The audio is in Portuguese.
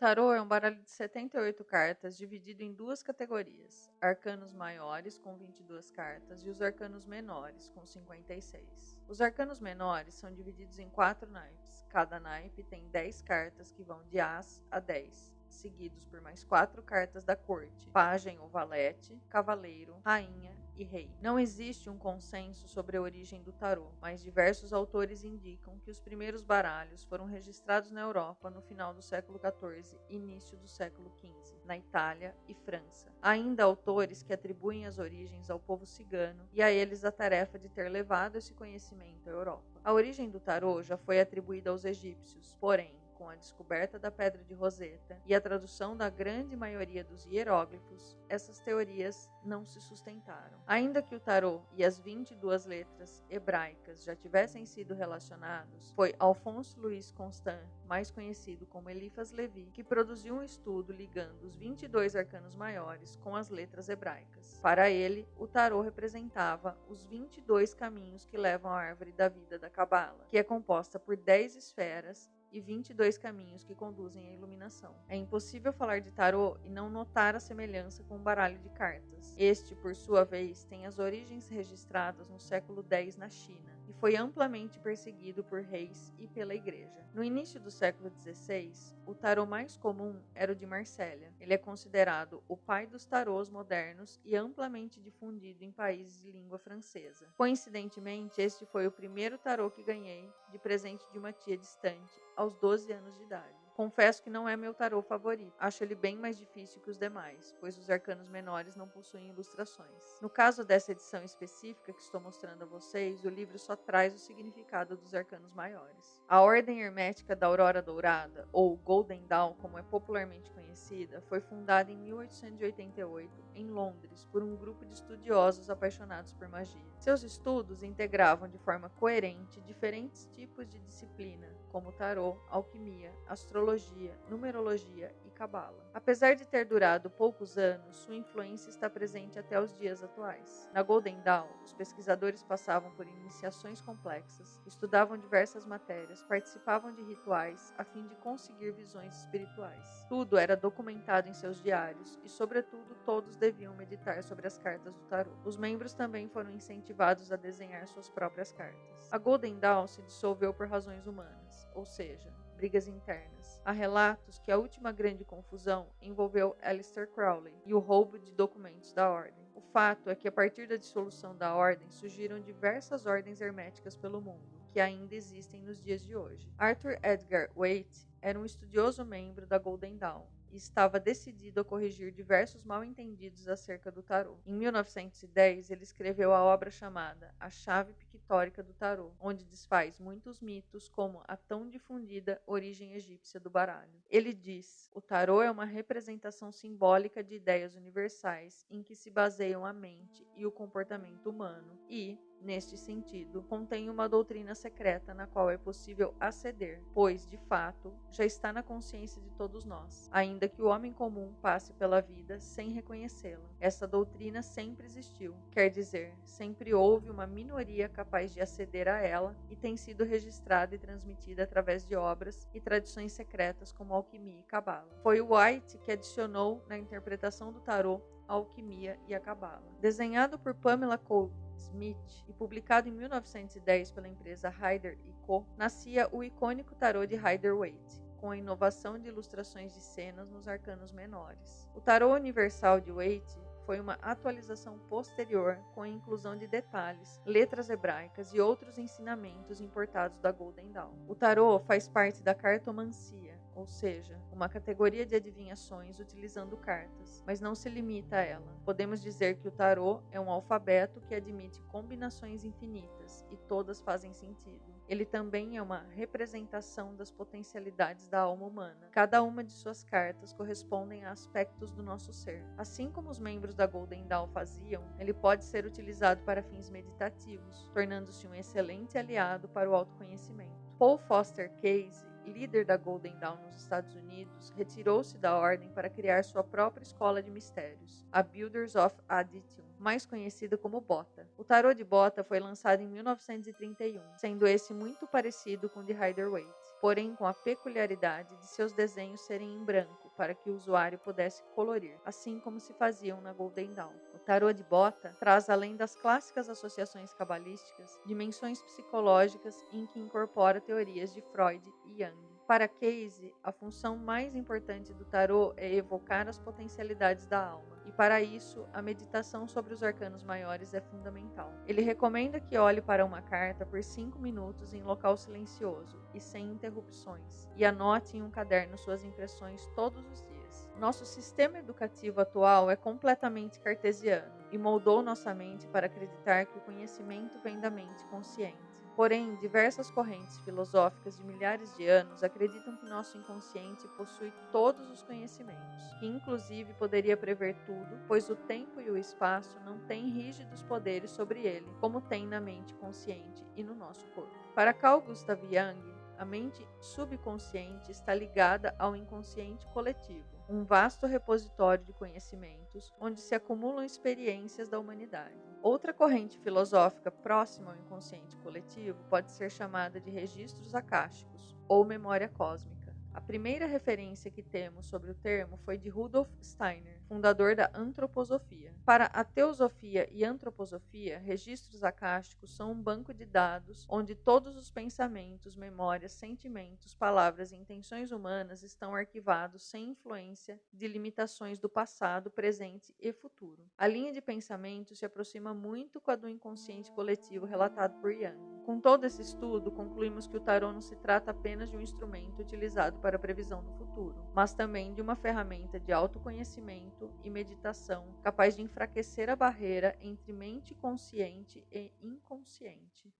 Tarô é um baralho de 78 cartas dividido em duas categorias: arcanos maiores, com 22 cartas, e os arcanos menores, com 56. Os arcanos menores são divididos em 4 naipes. Cada naipe tem 10 cartas que vão de As a 10, seguidos por mais 4 cartas da corte: pajem ou valete, cavaleiro, rainha e rei. Não existe um consenso sobre a origem do tarô, mas diversos autores indicam que os primeiros baralhos foram registrados na Europa no final do século XIV e início do século XV, na Itália e França. Há ainda autores que atribuem as origens ao povo cigano e a eles a tarefa de ter levado esse conhecimento à Europa. A origem do tarô já foi atribuída aos egípcios, porém, com a descoberta da Pedra de Roseta e a tradução da grande maioria dos hieróglifos, essas teorias não se sustentaram. Ainda que o tarô e as 22 letras hebraicas já tivessem sido relacionados, foi Alphonse Louis Constant, mais conhecido como Eliphas Levi, que produziu um estudo ligando os 22 arcanos maiores com as letras hebraicas. Para ele, o tarô representava os 22 caminhos que levam à árvore da vida da Cabala, que é composta por 10 esferas e 22 caminhos que conduzem à iluminação. É impossível falar de tarô e não notar a semelhança com o baralho de cartas. Este, por sua vez, tem as origens registradas no século X na China e foi amplamente perseguido por reis e pela igreja. No início do século XVI, o tarô mais comum era o de Marsella. Ele é considerado o pai dos tarôs modernos e amplamente difundido em países de língua francesa. Coincidentemente, este foi o primeiro tarô que ganhei de presente de uma tia distante, aos 12 anos de idade. Confesso que não é meu tarô favorito. Acho ele bem mais difícil que os demais, pois os arcanos menores não possuem ilustrações. No caso dessa edição específica que estou mostrando a vocês, o livro só traz o significado dos arcanos maiores. A Ordem Hermética da Aurora Dourada, ou Golden Dawn, como é popularmente conhecida, foi fundada em 1888 em Londres por um grupo de estudiosos apaixonados por magia. Seus estudos integravam de forma coerente diferentes tipos de disciplina, como tarô, alquimia, astrologia, numerologia e cabala. Apesar de ter durado poucos anos, sua influência está presente até os dias atuais. Na Golden Dawn, os pesquisadores passavam por iniciações complexas, estudavam diversas matérias, participavam de rituais a fim de conseguir visões espirituais. Tudo era documentado em seus diários e, sobretudo, todos deviam meditar sobre as cartas do tarô. Os membros também foram incentivados a desenhar suas próprias cartas. A Golden Dawn se dissolveu por razões humanas, ou seja, brigas internas. Há relatos que a última grande confusão envolveu Aleister Crowley e o roubo de documentos da ordem. O fato é que a partir da dissolução da ordem surgiram diversas ordens herméticas pelo mundo, que ainda existem nos dias de hoje. Arthur Edgar Waite era um estudioso membro da Golden Dawn e estava decidido a corrigir diversos mal-entendidos acerca do tarô. Em 1910, ele escreveu a obra chamada A Chave Pictórica do Tarô, onde desfaz muitos mitos como a tão difundida origem egípcia do baralho. Ele diz: o tarô é uma representação simbólica de ideias universais em que se baseiam a mente e o comportamento humano e, neste sentido, contém uma doutrina secreta na qual é possível aceder, pois, de fato, já está na consciência de todos nós, ainda que o homem comum passe pela vida sem reconhecê-la. Essa doutrina sempre existiu, quer dizer, sempre houve uma minoria capaz de aceder a ela e tem sido registrada e transmitida através de obras e tradições secretas como alquimia e cabala. Foi White que adicionou na interpretação do tarô a alquimia e a cabala. Desenhado por Pamela Cole Smith e publicado em 1910 pela empresa Rider Co., nascia o icônico tarô de Rider-Waite, com a inovação de ilustrações de cenas nos arcanos menores. O tarô universal de Waite foi uma atualização posterior com a inclusão de detalhes, letras hebraicas e outros ensinamentos importados da Golden Dawn. O tarô faz parte da cartomancia, ou seja, uma categoria de adivinhações utilizando cartas, mas não se limita a ela. Podemos dizer que o tarô é um alfabeto que admite combinações infinitas e todas fazem sentido. Ele também é uma representação das potencialidades da alma humana. Cada uma de suas cartas correspondem a aspectos do nosso ser. Assim como os membros da Golden Dawn faziam, ele pode ser utilizado para fins meditativos, tornando-se um excelente aliado para o autoconhecimento. Paul Foster Case, líder da Golden Dawn nos Estados Unidos, retirou-se da ordem para criar sua própria escola de mistérios, a Builders of Addition, mais conhecida como Bota. O tarô de Bota foi lançado em 1931, sendo esse muito parecido com o de Rider-Waite. porém com a peculiaridade de seus desenhos serem em branco, para que o usuário pudesse colorir, assim como se faziam na Golden Dawn. O tarô de bota traz, além das clássicas associações cabalísticas, dimensões psicológicas em que incorpora teorias de Freud e Jung. Para Casey, a função mais importante do tarô é evocar as potencialidades da alma, e para isso, a meditação sobre os arcanos maiores é fundamental. Ele recomenda que olhe para uma carta por 5 minutos em local silencioso e sem interrupções, e anote em um caderno suas impressões todos os dias. Nosso sistema educativo atual é completamente cartesiano e moldou nossa mente para acreditar que o conhecimento vem da mente consciente. Porém, diversas correntes filosóficas de milhares de anos acreditam que nosso inconsciente possui todos os conhecimentos, que inclusive poderia prever tudo, pois o tempo e o espaço não têm rígidos poderes sobre ele, como tem na mente consciente e no nosso corpo. Para Carl Gustav Jung, a mente subconsciente está ligada ao inconsciente coletivo, um vasto repositório de conhecimentos onde se acumulam experiências da humanidade. Outra corrente filosófica próxima ao inconsciente coletivo pode ser chamada de registros acásticos ou memória cósmica. A primeira referência que temos sobre o termo foi de Rudolf Steiner, fundador da antroposofia. Para a teosofia e antroposofia, registros acásticos são um banco de dados onde todos os pensamentos, memórias, sentimentos, palavras e intenções humanas estão arquivados sem influência de limitações do passado, presente e futuro. A linha de pensamento se aproxima muito com a do inconsciente coletivo relatado por Jung. Com todo esse estudo, concluímos que o tarô não se trata apenas de um instrumento utilizado para a previsão do futuro, mas também de uma ferramenta de autoconhecimento e meditação capaz de enfraquecer a barreira entre mente consciente e inconsciente.